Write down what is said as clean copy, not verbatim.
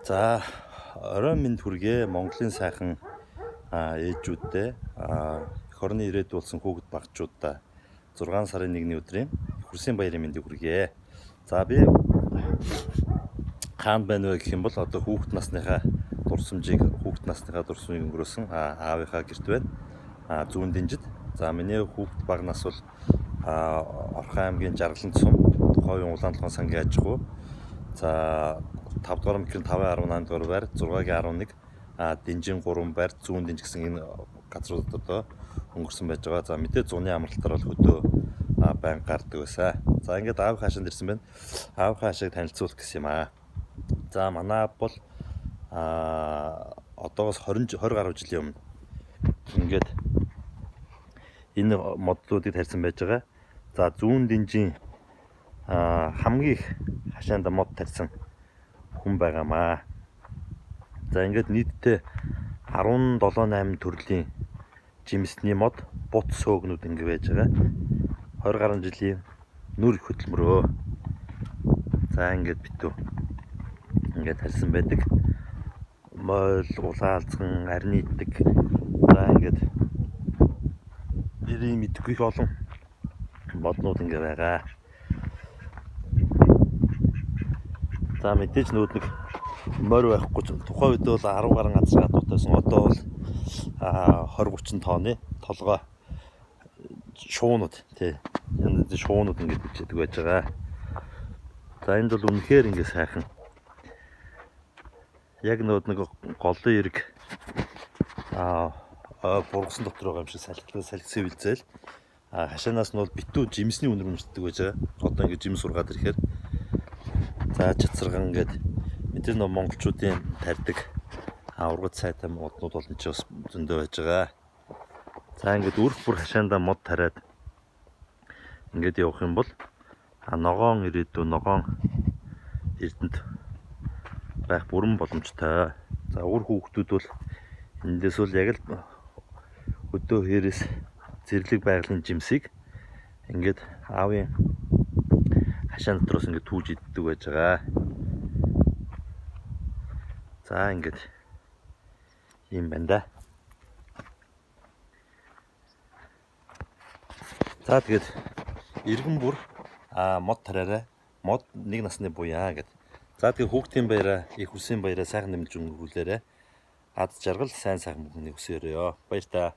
За орой минь хүргээ Монголын сайхан ээжүүдтэй эх орны ирээд болсон хүүхэд багчуудаа 6 сарын 1-ний өдрийн хүрсийн баярын мэндийг хүргэе. За би хаана байна вэ гэх юм бол одоо хүүхэд насныхаа дурсамжийг өнгөрөөсөн аавынхаа гэрт байна. Зүүн дэнжид. За миний хүүхэд баг нас бол Орхон аймгийн Жаргалан сум тухайн улаан толгойн сангийн аж ахуй. За 5 дугаар микрын 5.18 дугаар байр 6.11 Дэнжин 3 байр зүүн дэнж гэсэн энэ газруудад одоо өнгөрсөн байж байгаа. За мэдээ зуны амралтаар бол хөдөө байн гардаг байсан. За ингээд аав хаашаанд ирсэн байна. Аав хаашааг танилцуулах гэсэн юм аа. За манай бол одоогоос 20 гаруй жилийн өмнө ингээд энэ модлуудыг тарьсан байж байгаа. За зүүн дэнжийн хамгийн их хашаанда мод тарьсан хүн байгаамаа. За ингээд нийтдээ 17-8 төрлийн жимсний мод бут сөөгнүүд ингэ байж байгаа. 20 гаруй жилийн нүр хөдөлмөрөө. За ингээд битүү ингээд тарьсан байдаг. Мойл, улаалцхан, арны идэг. За ингээд нэрийн мэдгүй олон моднууд ингэ байгаа. За мэдээж нэг морь байхгүй ч тухайн үед бол 10 гаруй газар гадуутайсан. Одоо бол 20-30 тонны толгой шуунууд тий. Янз бүрийн шуунууд ингэж бичдэг байж байгаа. За энд бол үнэхээр ингэ сайхан. Яг нэг голын эрг бургасан дотор байгаа юм шиг салхисан үлзээл. Хашаанаас нь бол битүү жимсний үнэр үнэртдэг байж байгаа. Одоо ингэ жимс ургаад ирэхээр за чацарган ингээд мэдээж нөө монголчуудын тарьдаг ургад сайтай моднууд бол энэ ч бас зөндөө байж байгаа. За ингээд үрх бүр хашаандаа мод тариад ингээд явах юм бол ногоон ирээдүй ногоон эрдэнэт байх бүрэн боломжтой. За өөр хүүхдүүд бол эндээс бол яг л өдөө хэрээс зэрлэг байгалийн жимсийг ингээд аавын хашаан дотроос ингээд түүж иддэг байж байгаа. За ингээд юм байна да. За тэгээд иргэн бүр мод тараарай. Мод нэг насны буяа гэд. За тэгээд хүүхдийн баяраа, их хүсийн баяраа сайхан нэмэлж өнгөрүүлээрэ. Ад жаргал сайн сайхан бүхнийг хүсээрээ. Баяр та.